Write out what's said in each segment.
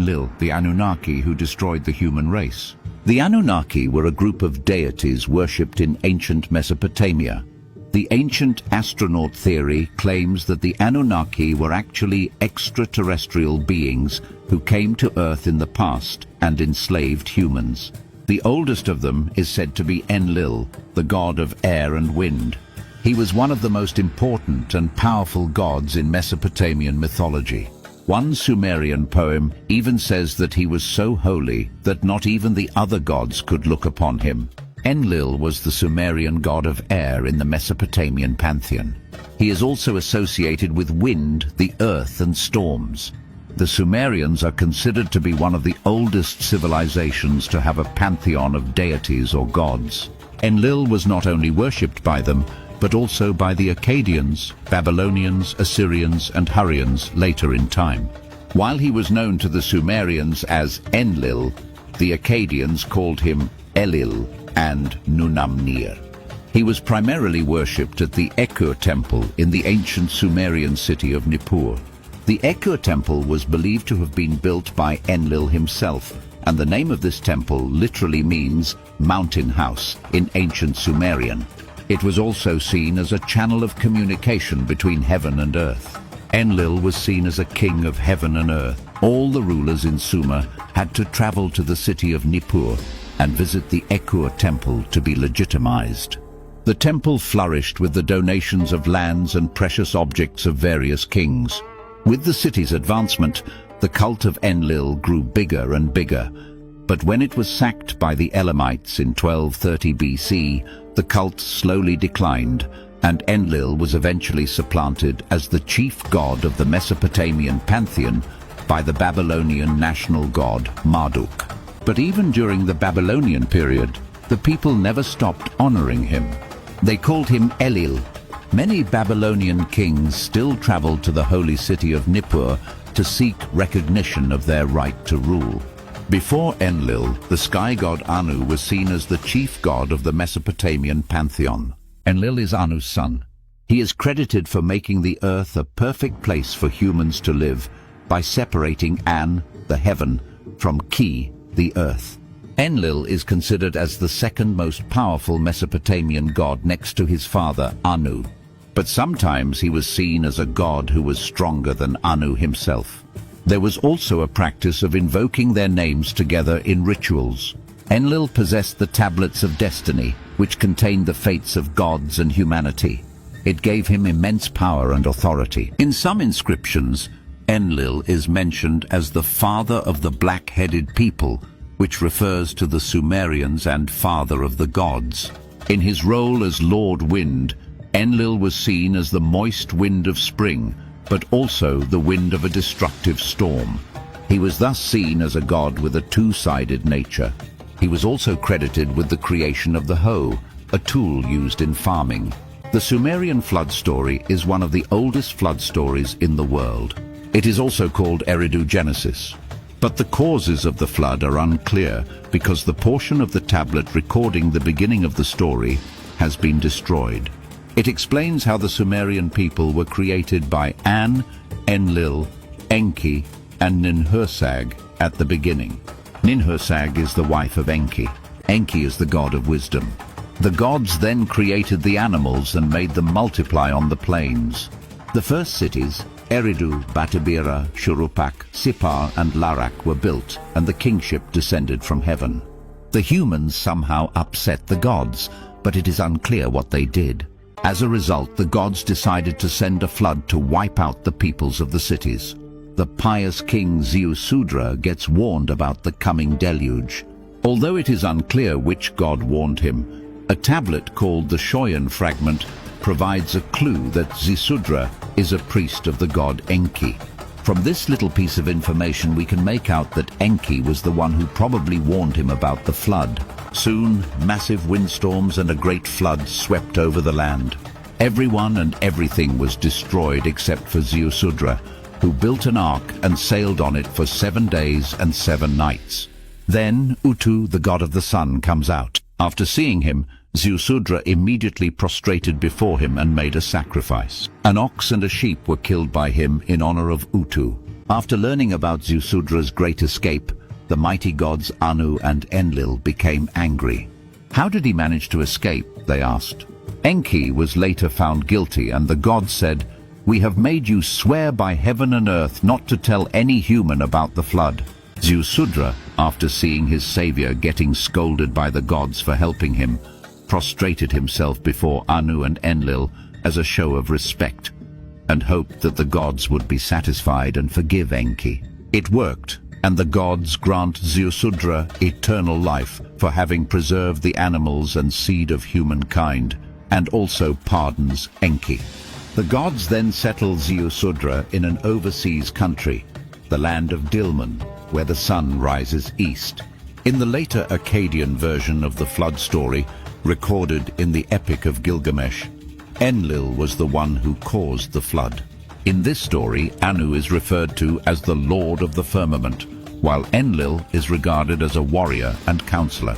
Enlil, the Anunnaki who destroyed the human race. The Anunnaki were a group of deities worshipped in ancient Mesopotamia. The ancient astronaut theory claims that the Anunnaki were actually extraterrestrial beings who came to Earth in the past and enslaved humans. The oldest of them is said to be Enlil, the god of air and wind. He was one of the most important and powerful gods in Mesopotamian mythology. One Sumerian poem even says that he was so holy that not even the other gods could look upon him. Enlil was the Sumerian god of air in the Mesopotamian pantheon. He is also associated with wind, the earth, and storms. The Sumerians are considered to be one of the oldest civilizations to have a pantheon of deities or gods. Enlil was not only worshipped by them, but also by the Akkadians, Babylonians, Assyrians, and Hurrians later in time. While he was known to the Sumerians as Enlil, the Akkadians called him Elil and Nunamnir. He was primarily worshipped at the Ekur temple in the ancient Sumerian city of Nippur. The Ekur temple was believed to have been built by Enlil himself, and the name of this temple literally means mountain house in ancient Sumerian. It was also seen as a channel of communication between heaven and earth. Enlil was seen as a king of heaven and earth. All the rulers in Sumer had to travel to the city of Nippur and visit the Ekur temple to be legitimized. The temple flourished with the donations of lands and precious objects of various kings. With the city's advancement, the cult of Enlil grew bigger and bigger. But when it was sacked by the Elamites in 1230 BC, the cult slowly declined, and Enlil was eventually supplanted as the chief god of the Mesopotamian pantheon by the Babylonian national god Marduk. But even during the Babylonian period, the people never stopped honoring him. They called him Elil. Many Babylonian kings still traveled to the holy city of Nippur to seek recognition of their right to rule. Before Enlil, the sky god Anu was seen as the chief god of the Mesopotamian pantheon. Enlil is Anu's son. He is credited for making the earth a perfect place for humans to live by separating An, the heaven, from Ki, the earth. Enlil is considered as the second most powerful Mesopotamian god next to his father, Anu. But sometimes he was seen as a god who was stronger than Anu himself. There was also a practice of invoking their names together in rituals. Enlil possessed the Tablets of Destiny, which contained the fates of gods and humanity. It gave him immense power and authority. In some inscriptions, Enlil is mentioned as the father of the black-headed people, which refers to the Sumerians and father of the gods. In his role as Lord Wind, Enlil was seen as the moist wind of spring, but also the wind of a destructive storm. He was thus seen as a god with a two-sided nature. He was also credited with the creation of the hoe, a tool used in farming. The Sumerian flood story is one of the oldest flood stories in the world. It is also called Eridu Genesis. But the causes of the flood are unclear because the portion of the tablet recording the beginning of the story has been destroyed. It explains how the Sumerian people were created by An, Enlil, Enki, and Ninhursag at the beginning. Ninhursag is the wife of Enki. Enki is the god of wisdom. The gods then created the animals and made them multiply on the plains. The first cities, Eridu, Batibira, Shurupak, Sipar, and Larak were built, and the kingship descended from heaven. The humans somehow upset the gods, but it is unclear what they did. As a result, the gods decided to send a flood to wipe out the peoples of the cities. The pious king Ziusudra gets warned about the coming deluge. Although it is unclear which god warned him, a tablet called the Shoyan fragment provides a clue that Ziusudra is a priest of the god Enki. From this little piece of information we can make out that Enki was the one who probably warned him about the flood. Soon, massive windstorms and a great flood swept over the land. Everyone and everything was destroyed except for Ziusudra, who built an ark and sailed on it for 7 days and 7 nights. Then Utu, the god of the sun, comes out. After seeing him, Ziusudra immediately prostrated before him and made a sacrifice. An ox and a sheep were killed by him in honor of Utu. After learning about Ziusudra's great escape, the mighty gods Anu and Enlil became angry. How did he manage to escape, they asked. Enki was later found guilty, and the gods said, "We have made you swear by heaven and earth not to tell any human about the flood." Ziusudra, after seeing his savior getting scolded by the gods for helping him, prostrated himself before Anu and Enlil as a show of respect, and hoped that the gods would be satisfied and forgive Enki. It worked, and the gods grant Ziusudra eternal life for having preserved the animals and seed of humankind, and also pardons Enki. The gods then settle Ziusudra in an overseas country, the land of Dilmun, where the sun rises east. In the later Akkadian version of the flood story, recorded in the Epic of Gilgamesh, Enlil was the one who caused the flood. In this story, Anu is referred to as the Lord of the Firmament, while Enlil is regarded as a warrior and counselor.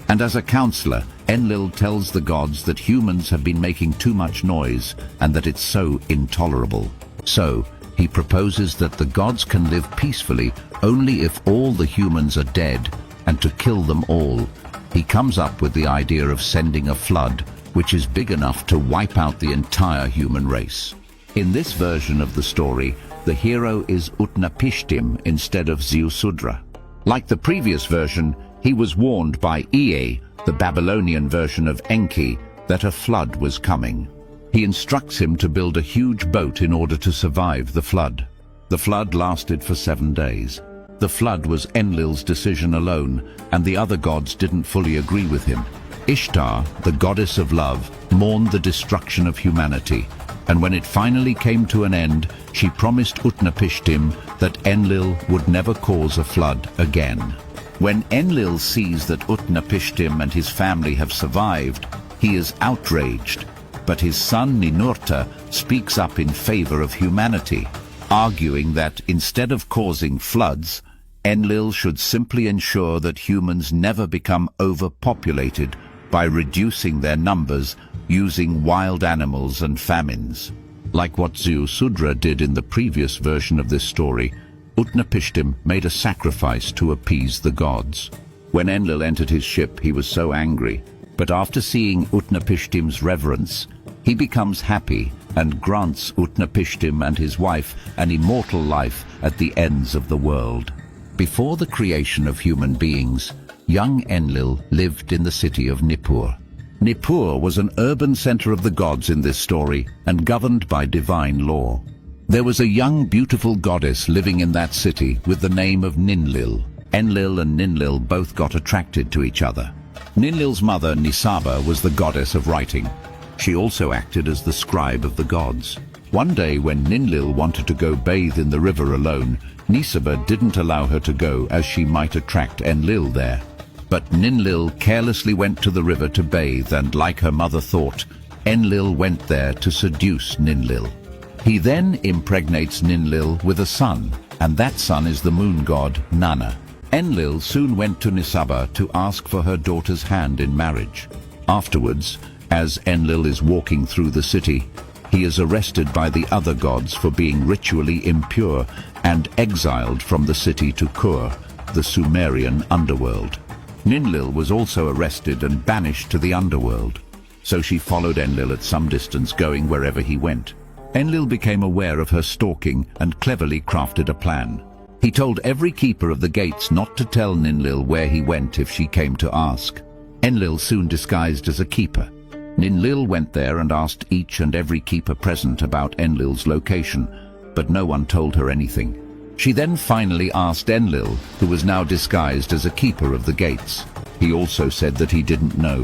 And as a counselor, Enlil tells the gods that humans have been making too much noise and that it's so intolerable. So, he proposes that the gods can live peacefully only if all the humans are dead, and to kill them all, he comes up with the idea of sending a flood which is big enough to wipe out the entire human race. In this version of the story, the hero is Utnapishtim instead of Ziusudra. Like the previous version, he was warned by Ea, the Babylonian version of Enki, that a flood was coming. He instructs him to build a huge boat in order to survive the flood. The flood lasted for 7 days. The flood was Enlil's decision alone, and the other gods didn't fully agree with him. Ishtar, the goddess of love, mourned the destruction of humanity, and when it finally came to an end, she promised Utnapishtim that Enlil would never cause a flood again. When Enlil sees that Utnapishtim and his family have survived, he is outraged, but his son Ninurta speaks up in favor of humanity, arguing that instead of causing floods, Enlil should simply ensure that humans never become overpopulated by reducing their numbers using wild animals and famines. Like what Ziusudra did in the previous version of this story, Utnapishtim made a sacrifice to appease the gods. When Enlil entered his ship, he was so angry, but after seeing Utnapishtim's reverence, he becomes happy and grants Utnapishtim and his wife an immortal life at the ends of the world. Before the creation of human beings, young Enlil lived in the city of Nippur. Nippur was an urban center of the gods in this story and governed by divine law. There was a young, beautiful goddess living in that city with the name of Ninlil. Enlil and Ninlil both got attracted to each other. Ninlil's mother, Nisaba, was the goddess of writing. She also acted as the scribe of the gods. One day when Ninlil wanted to go bathe in the river alone, Nisaba didn't allow her to go as she might attract Enlil there. But Ninlil carelessly went to the river to bathe, and like her mother thought, Enlil went there to seduce Ninlil. He then impregnates Ninlil with a son, and that son is the moon god Nana. Enlil soon went to Nisaba to ask for her daughter's hand in marriage. Afterwards, as Enlil is walking through the city, he is arrested by the other gods for being ritually impure and exiled from the city to Kur, the Sumerian underworld. Ninlil was also arrested and banished to the underworld, so she followed Enlil at some distance, going wherever he went. Enlil became aware of her stalking and cleverly crafted a plan. He told every keeper of the gates not to tell Ninlil where he went if she came to ask. Enlil soon disguised as a keeper. Ninlil went there and asked each and every keeper present about Enlil's location, but no one told her anything. She then finally asked Enlil, who was now disguised as a keeper of the gates. He also said that he didn't know.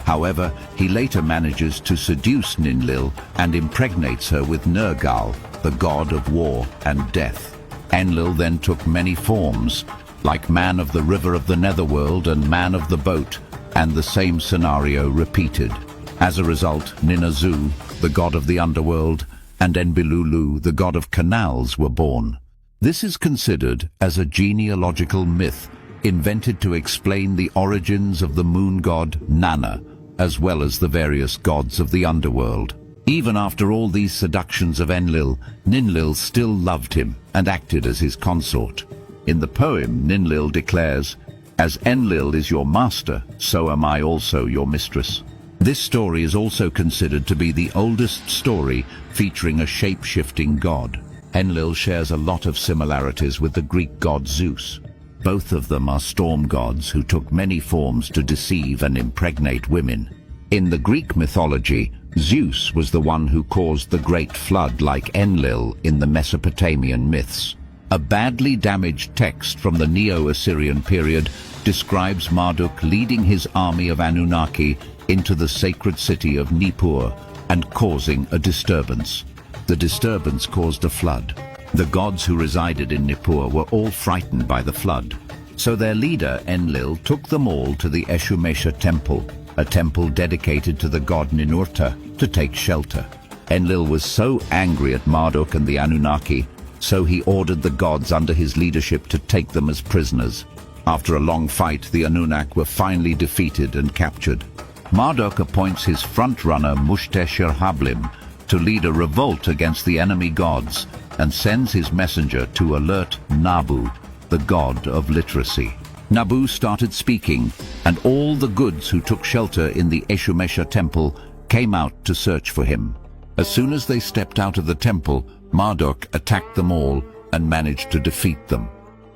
However, he later manages to seduce Ninlil and impregnates her with Nergal, the god of war and death. Enlil then took many forms, like man of the river of the netherworld and man of the boat, and the same scenario repeated. As a result, Ninazu, the god of the underworld, and Enbilulu, the god of canals, were born. This is considered as a genealogical myth invented to explain the origins of the moon god Nana, as well as the various gods of the underworld. Even after all these seductions of Enlil, Ninlil still loved him and acted as his consort. In the poem, Ninlil declares, "As Enlil is your master, so am I also your mistress." This story is also considered to be the oldest story featuring a shape-shifting god. Enlil shares a lot of similarities with the Greek god Zeus. Both of them are storm gods who took many forms to deceive and impregnate women. In the Greek mythology, Zeus was the one who caused the Great Flood, like Enlil in the Mesopotamian myths. A badly damaged text from the Neo-Assyrian period describes Marduk leading his army of Anunnaki into the sacred city of Nippur and causing a disturbance. The disturbance caused a flood. The gods who resided in Nippur were all frightened by the flood. So their leader, Enlil, took them all to the Eshumesha temple, a temple dedicated to the god Ninurta, to take shelter. Enlil was so angry at Marduk and the Anunnaki, so he ordered the gods under his leadership to take them as prisoners. After a long fight, the Anunnaki were finally defeated and captured. Marduk appoints his front-runner Mushte-Shirhablim to lead a revolt against the enemy gods and sends his messenger to alert Nabu, the god of literacy. Nabu started speaking, and all the goods who took shelter in the Eshumesha temple came out to search for him. As soon as they stepped out of the temple, Marduk attacked them all and managed to defeat them.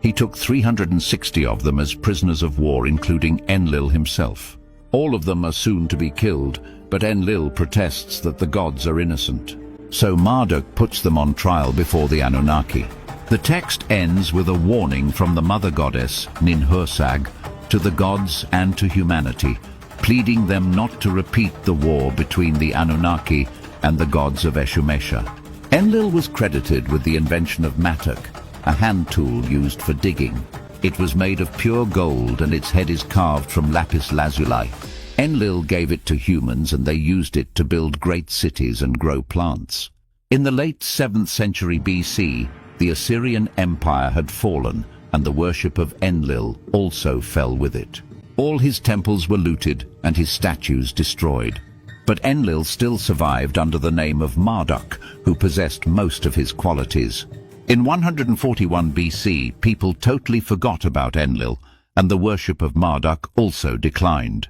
He took 360 of them as prisoners of war, including Enlil himself. All of them are soon to be killed, but Enlil protests that the gods are innocent. So Marduk puts them on trial before the Anunnaki. The text ends with a warning from the mother goddess, Ninhursag, to the gods and to humanity, pleading them not to repeat the war between the Anunnaki and the gods of Eshumesha. Enlil was credited with the invention of mattock, a hand tool used for digging. It was made of pure gold and its head is carved from lapis lazuli. Enlil gave it to humans and they used it to build great cities and grow plants. In the late 7th century BC, the Assyrian Empire had fallen and the worship of Enlil also fell with it. All his temples were looted and his statues destroyed. But Enlil still survived under the name of Marduk, who possessed most of his qualities. In 141 BC, people totally forgot about Enlil, and the worship of Marduk also declined.